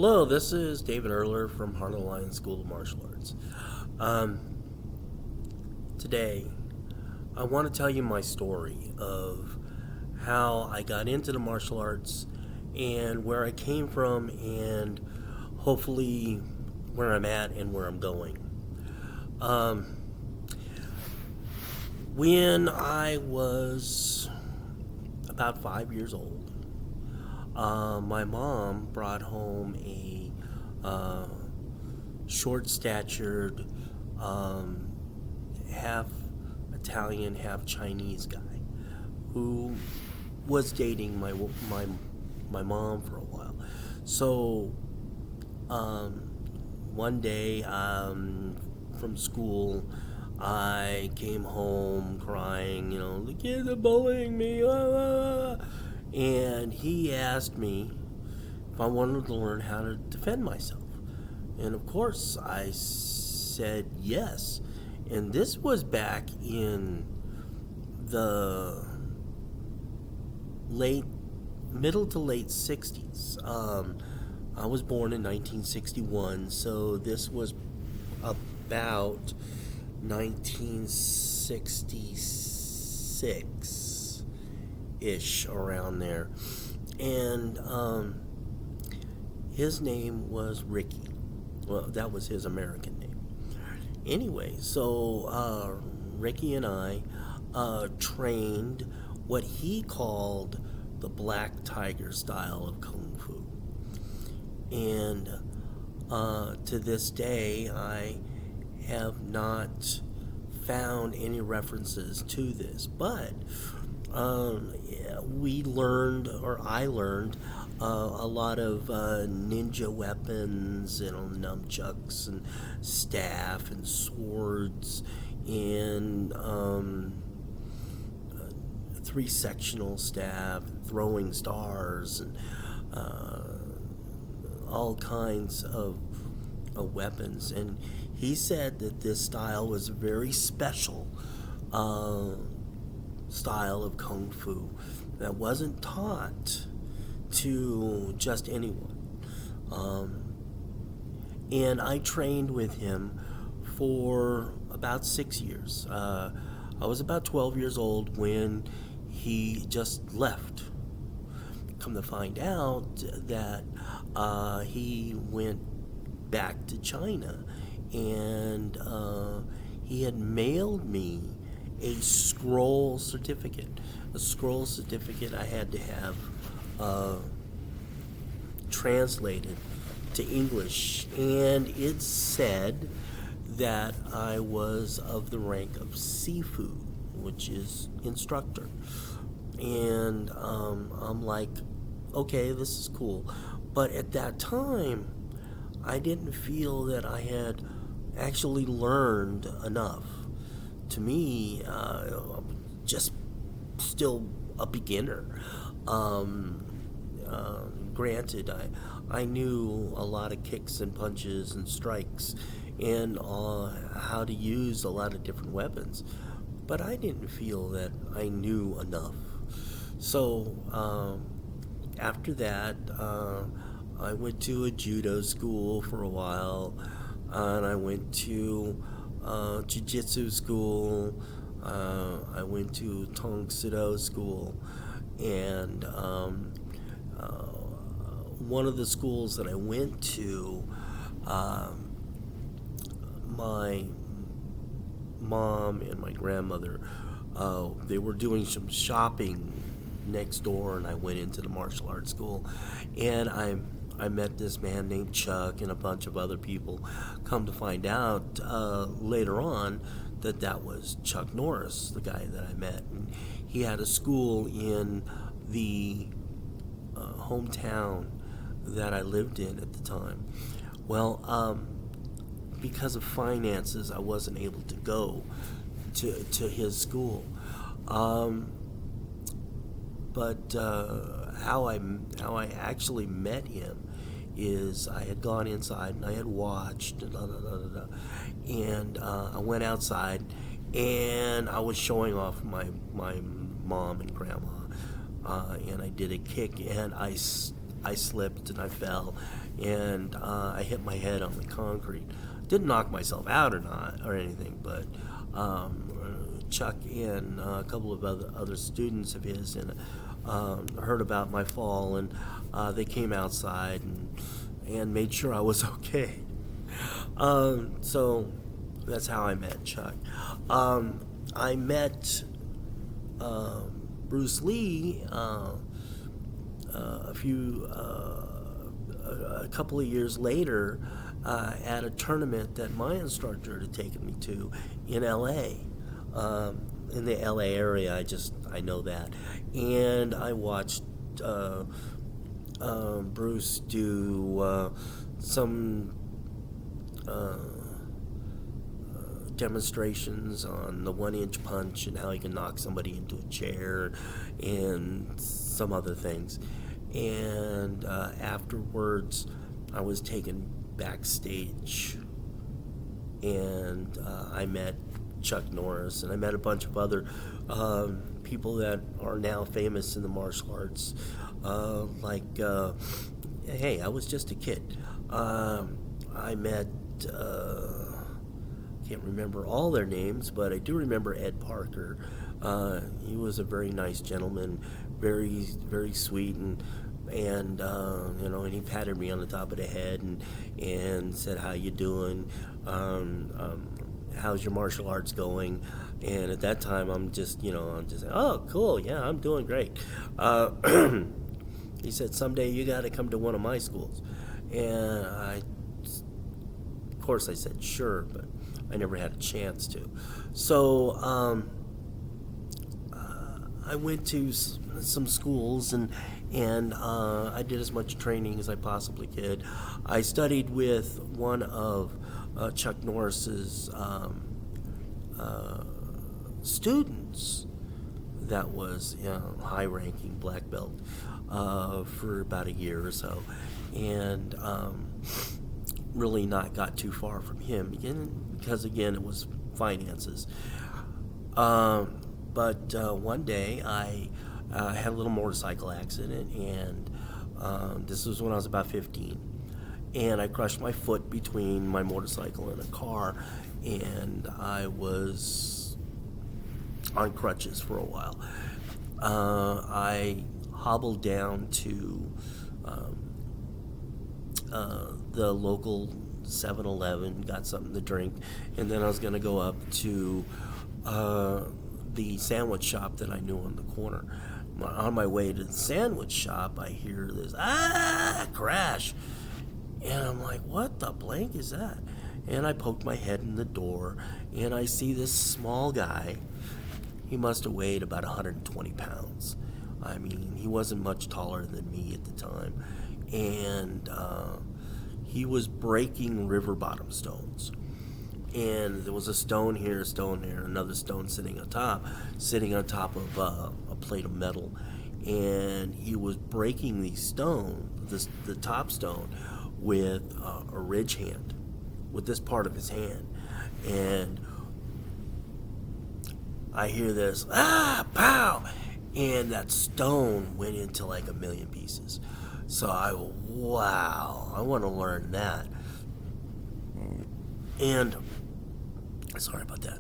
Hello, this is David Erler from Heart Alliance School of Martial Arts. Um, Today, I want to tell you my story of how I got into the martial arts and where I came from, and hopefully where I'm at and where I'm going. Um, when I was about 5 years old, my mom brought home a uh, short statured, half Italian, half Chinese guy who was dating my mom for a while. So um, one day from school, I came home crying, the kids are bullying me. And he asked me if I wanted to learn how to defend myself. And of course, I said yes. And this was back in the late, middle to late 60s. I was born in 1961, so this was about 1966 ish, around there. And his name was Ricky. Well, that was his American name. Anyway, so Ricky and I trained what he called the Black Tiger style of Kung Fu. And to this day, I have not found any references to this. But we learned, or I learned, a lot of ninja weapons, nunchucks and staff and swords and three-sectional staff, throwing stars, and all kinds of weapons. And he said that this style was a very special style of Kung Fu that wasn't taught to just anyone. And I trained with him for about 6 years. I was about 12 years old when he just left. Come to find out that he went back to China, and he had mailed me a scroll certificate. A scroll certificate I had to have translated to English, and it said that I was of the rank of Sifu, which is instructor. And I'm like, okay, this is cool. But at that time, I didn't feel that I had actually learned enough. To me, just still a beginner. Granted, I knew a lot of kicks and punches and strikes, and how to use a lot of different weapons, but I didn't feel that I knew enough. So after that, I went to a judo school for a while, and I went to jiu-jitsu school. I went to Tong Soo school, and one of the schools that I went to, my mom and my grandmother, they were doing some shopping next door, and I went into the martial arts school, and I met this man named Chuck and a bunch of other people. Come to find out later on that was Chuck Norris, the guy that I met, and he had a school in the hometown that I lived in at the time. Well, because of finances, I wasn't able to go to his school. But how I actually met him is I had gone inside and I had watched, and I went outside and I was showing off my mom and grandma, and I did a kick, and I slipped and I fell, and I hit my head on the concrete. Didn't knock myself out or anything, but Chuck and a couple of other students of his and heard about my fall, and they came outside and made sure I was okay. So that's how I met Chuck. I met Bruce Lee a couple of years later at a tournament that my instructor had taken me to in L.A. In the L.A. area, I know that, and I watched Bruce do some demonstrations on the 1-inch punch and how he can knock somebody into a chair and some other things. And afterwards, I was taken backstage, and I met Chuck Norris, and I met a bunch of other people that are now famous in the martial arts. Hey, I was just a kid. I met, can't remember all their names, but I do remember Ed Parker. He was a very nice gentleman, very, very sweet, and he patted me on the top of the head and said, "How you doing? How's your martial arts going?" And at that time, I'm just, "Oh, cool, yeah, I'm doing great." He said, "Someday you got to come to one of my schools," and of course, I said sure, but I never had a chance to. So I went to some schools and I did as much training as I possibly could. I studied with one of Chuck Norris's students that was high-ranking black belt for about a year or so, and really not got too far from him because again it was finances. But one day I had a little motorcycle accident, and this was when I was about 15, and I crushed my foot between my motorcycle and a car, and I was on crutches for a while. I hobbled down to the local 7-Eleven, got something to drink, and then I was going to go up to the sandwich shop that I knew on the corner. On my way to the sandwich shop, I hear this crash, and I'm like, "What the blank is that?" And I poked my head in the door, and I see this small guy. He must have weighed about 120 pounds. I mean, he wasn't much taller than me at the time, and he was breaking river bottom stones. And there was a stone here, a stone there, another stone sitting on top of a plate of metal. And he was breaking these stones, the top stone, with a ridge hand, with this part of his hand. And I hear this, pow! And that stone went into like a million pieces. So I go, wow, I want to learn that. And sorry about that.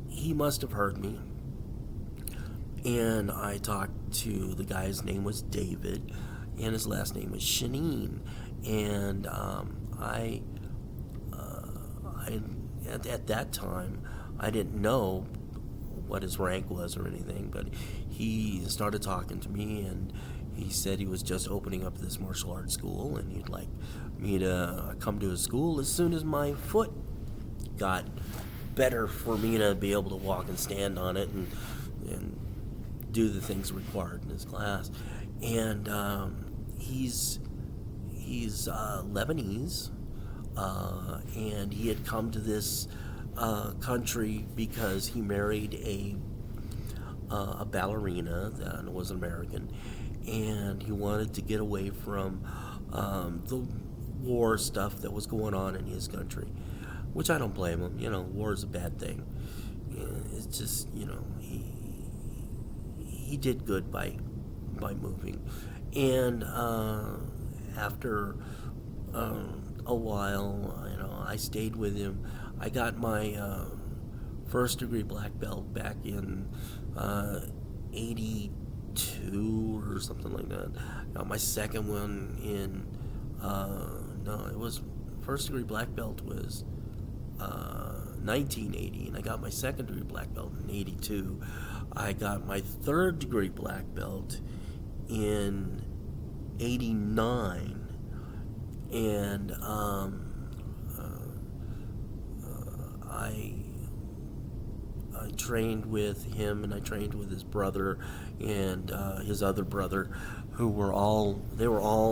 He must have heard me, and I talked to the guy. His name was David, and his last name was Shaneen. And I at that time, I didn't know what his rank was or anything, but he started talking to me, and he said he was just opening up this martial arts school, and he'd like me to come to his school as soon as my foot got better for me to be able to walk and stand on it and do the things required in his class. And he's Lebanese, and he had come to this country because he married a ballerina that was an American, and he wanted to get away from the war stuff that was going on in his country, which I don't blame him. War is a bad thing. It's just, he did good by by moving. And after a while, I stayed with him. I got my first degree black belt back in 82 or something like that. Got my second one in, no, it was, first degree black belt was 1980, and I got my second degree black belt in 82. I got my third degree black belt in 89, and I trained with him, and I trained with his brother and his other brother, who were all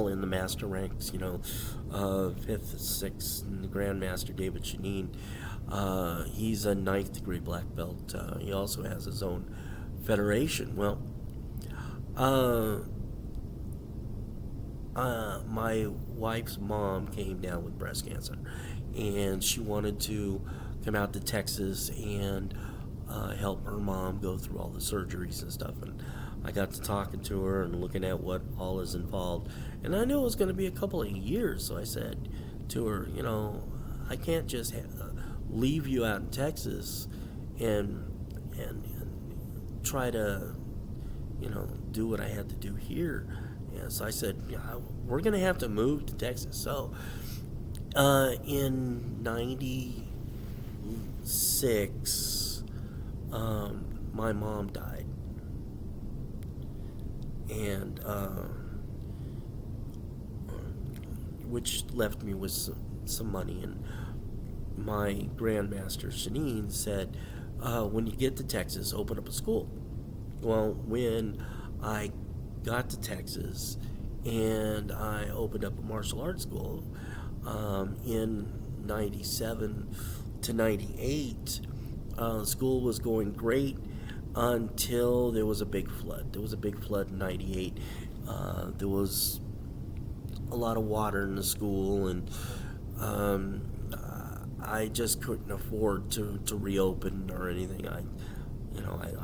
in the master ranks, fifth, sixth, and the Grandmaster David Shaneen. He's a ninth degree black belt. He also has his own federation. Well, my wife's mom came down with breast cancer, and she wanted to come out to Texas and help her mom go through all the surgeries and stuff. And I got to talking to her and looking at what all is involved. And I knew it was going to be a couple of years, so I said to her, I can't just leave you out in Texas and try to, do what I had to do here. And so I said, we're going to have to move to Texas. So in 96, my mom died. And which left me with some money. And my Grandmaster Shaneen said, when you get to Texas, open up a school. Well, when I got to Texas and I opened up a martial arts school in 97 to 98, school was going great until there was a big flood. There was a big flood in 98. There was a lot of water in the school, and I just couldn't afford to reopen or anything. I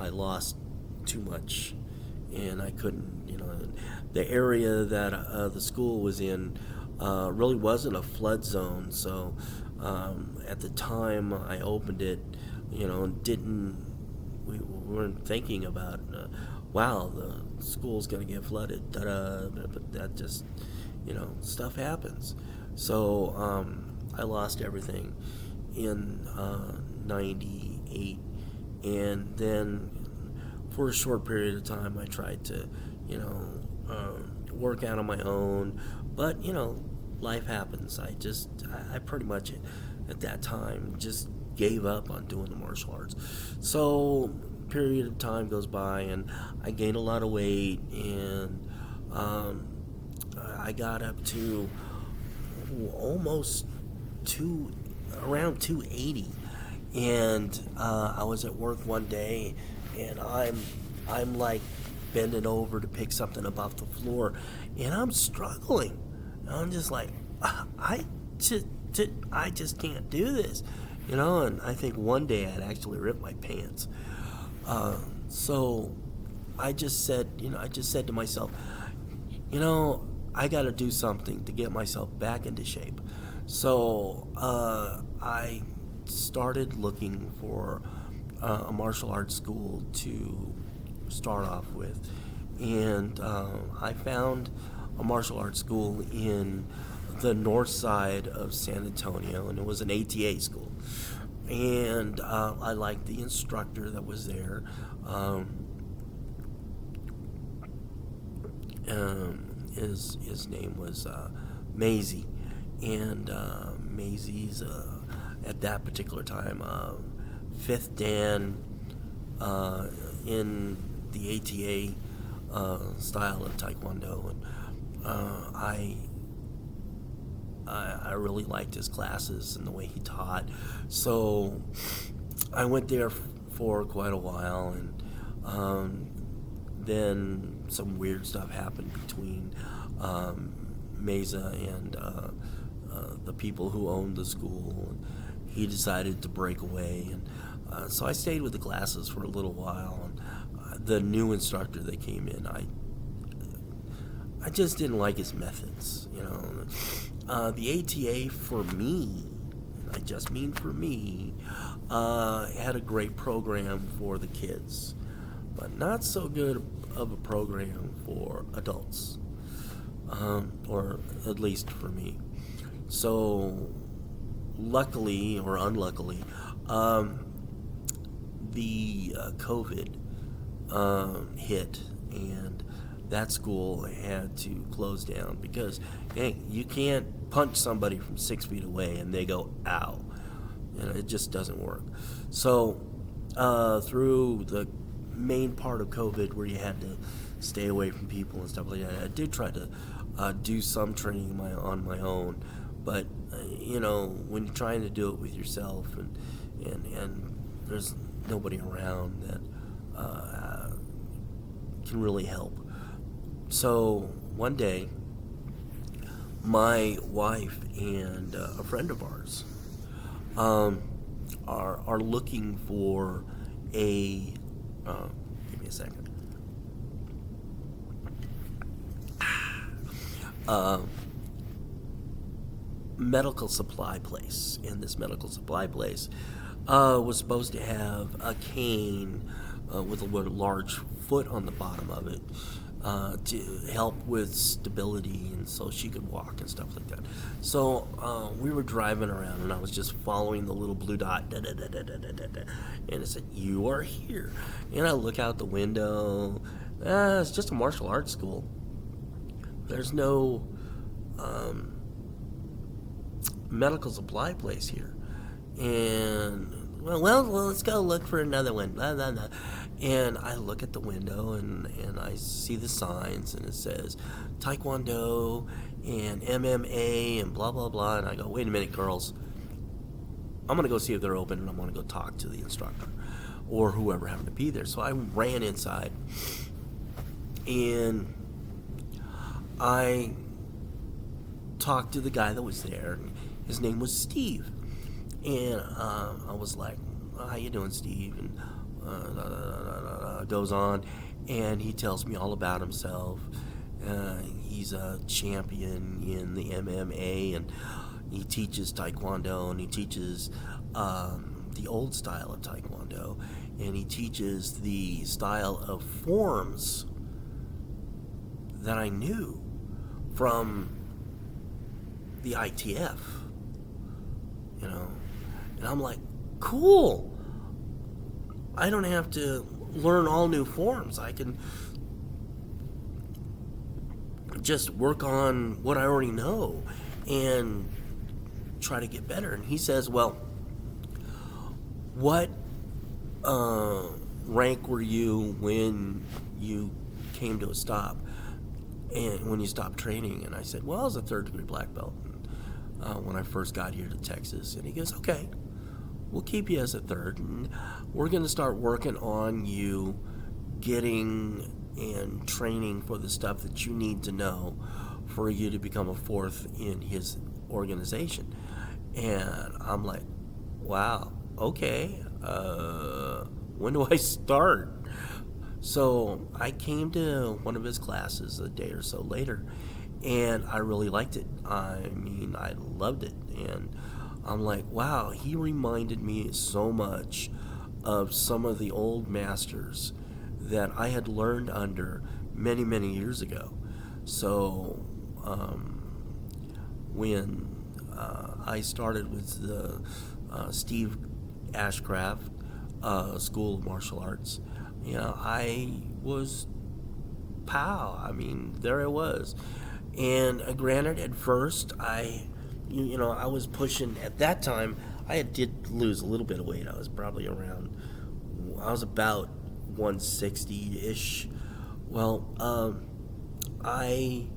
lost too much, and I couldn't, the area that the school was in really wasn't a flood zone. So at the time I opened it, we weren't thinking about, wow, the school's going to get flooded, but that just, stuff happens. So I lost everything in 98, and then for a short period of time I tried to, work out on my own, but, life happens. I pretty much at that time just gave up on doing the martial arts. So period of time goes by, and I gained a lot of weight, and I got up to almost around 280, and I was at work one day, and I'm like bending over to pick something up off the floor, and I'm struggling. I'm just like, I just can't do this, and I think one day I'd actually ripped my pants. So I just said to myself, I got to do something to get myself back into shape. So I started looking for a martial arts school to start off with, and I found a martial arts school in the north side of San Antonio, and it was an ATA school. And I liked the instructor that was there. His name was Maisie, and Maisie's at that particular time fifth Dan in the ATA style of Taekwondo, and I really liked his classes and the way he taught. So I went there for quite a while, and then some weird stuff happened between Mesa and the people who owned the school. And he decided to break away, and so I stayed with the classes for a little while. And the new instructor that came in, I just didn't like his methods, the ATA for me, I just mean for me, had a great program for the kids, but not so good of a program for adults, or at least for me. So, luckily or unluckily, the COVID hit, and that school had to close down because, hey, you can't punch somebody from 6 feet away and they go, ow. It just doesn't work. So, through the main part of COVID where you had to stay away from people and stuff like that, I did try to do some training on my own. But, when you're trying to do it with yourself and there's nobody around that can really help. So one day, my wife and a friend of ours are looking for a give me a second. Medical supply place, and this medical supply place was supposed to have a cane with a large foot on the bottom of it to help with stability, and so she could walk and stuff like that. So we were driving around, and I was just following the little blue dot, and it said, "You are here." And I look out the window. It's just a martial arts school. There's no medical supply place here. And well, let's go look for another one. Blah, blah, blah. And I look at the window and I see the signs, and it says Taekwondo and MMA and blah blah blah. And I go, wait a minute, girls. I'm gonna go see if they're open, and I'm gonna go talk to the instructor or whoever happened to be there. So I ran inside, and I talked to the guy that was there. His name was Steve, and I was like, "How you doing, Steve?" And goes on, and he tells me all about himself. He's a champion in the MMA, and he teaches Taekwondo, and he teaches the old style of Taekwondo, and he teaches the style of forms that I knew from the ITF, and I'm like, cool. I don't have to learn all new forms. I can just work on what I already know and try to get better. And he says, well, what rank were you when you came to a stop and when you stopped training? And I said, well, I was a third-degree black belt when I first got here to Texas. And he goes, okay, we'll keep you as a third, and we're going to start working on you getting and training for the stuff that you need to know for you to become a fourth in his organization. And I'm like, wow, okay, when do I start? So I came to one of his classes a day or so later, and I really liked it. I mean, I loved it. And I'm like, wow, he reminded me so much of some of the old masters that I had learned under many, many years ago. So when I started with the Steve Ashcraft School of Martial Arts, I was pow. I mean, there I was. And granted, at first, I was pushing, at that time, did lose a little bit of weight. I was probably I was about 160-ish. Well, I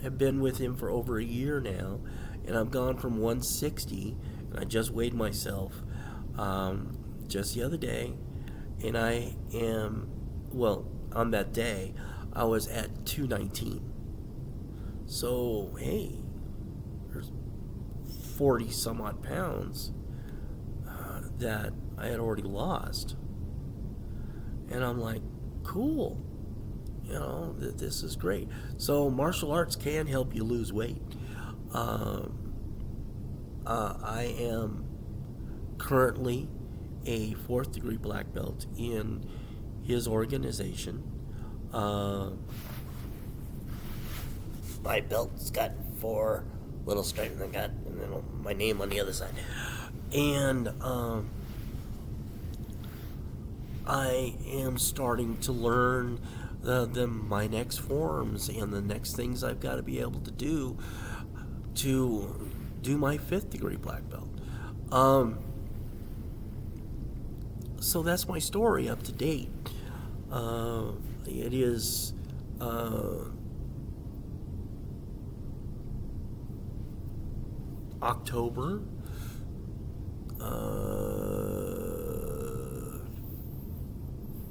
have been with him for over a year now, and I've gone from 160, and I just weighed myself just the other day, and I am, on that day, I was at 219. So, hey, there's 40 some odd pounds that I had already lost. And I'm like, cool. this is great. So martial arts can help you lose weight. I am currently a fourth degree black belt in his organization. My belt's got 4 little stripes, and I got my name on the other side. And I am starting to learn my next forms and the next things I've got to be able to do my 5th degree black belt. So that's my story up to date. It is October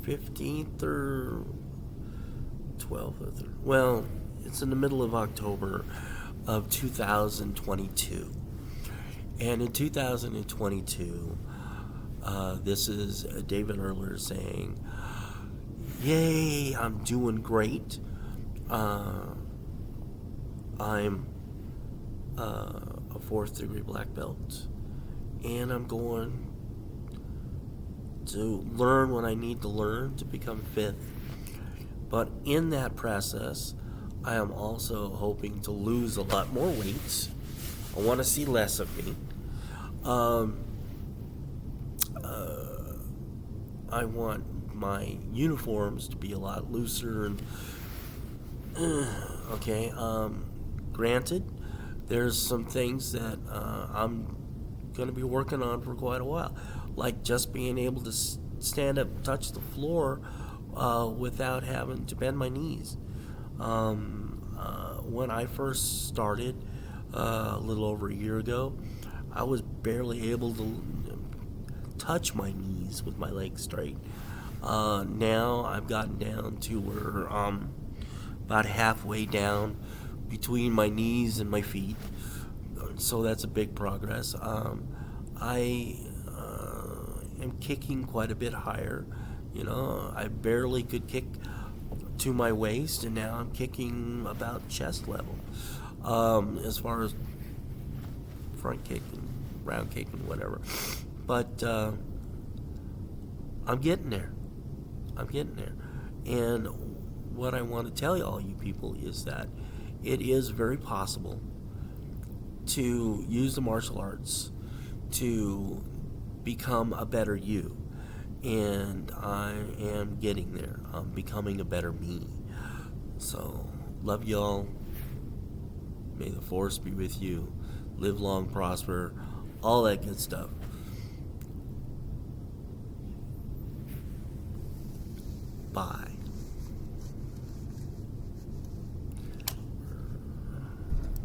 15th or 12th. Well, it's in the middle of October of 2022. And in 2022, this is David Erler saying, "Yay, I'm doing great. I'm a 4th degree black belt, and I'm going to learn what I need to learn to become 5th. But in that process, I am also hoping to lose a lot more weight. I want to see less of me. I want my uniforms to be a lot looser and okay. Granted, there's some things that I'm going to be working on for quite a while, like just being able to stand up, touch the floor without having to bend my knees. When I first started a little over a year ago, I was barely able to touch my knees with my legs straight. Now I've gotten down to where about halfway down between my knees and my feet, so that's a big progress. I am kicking quite a bit higher. I barely could kick to my waist, and now I'm kicking about chest level. As far as front kick and round kick and whatever. But I'm getting there. And what I want to tell all you people is that it is very possible to use the martial arts to become a better you. And I am getting there. I'm becoming a better me. So, love y'all. May the force be with you. Live long, prosper, all that good stuff. Bye.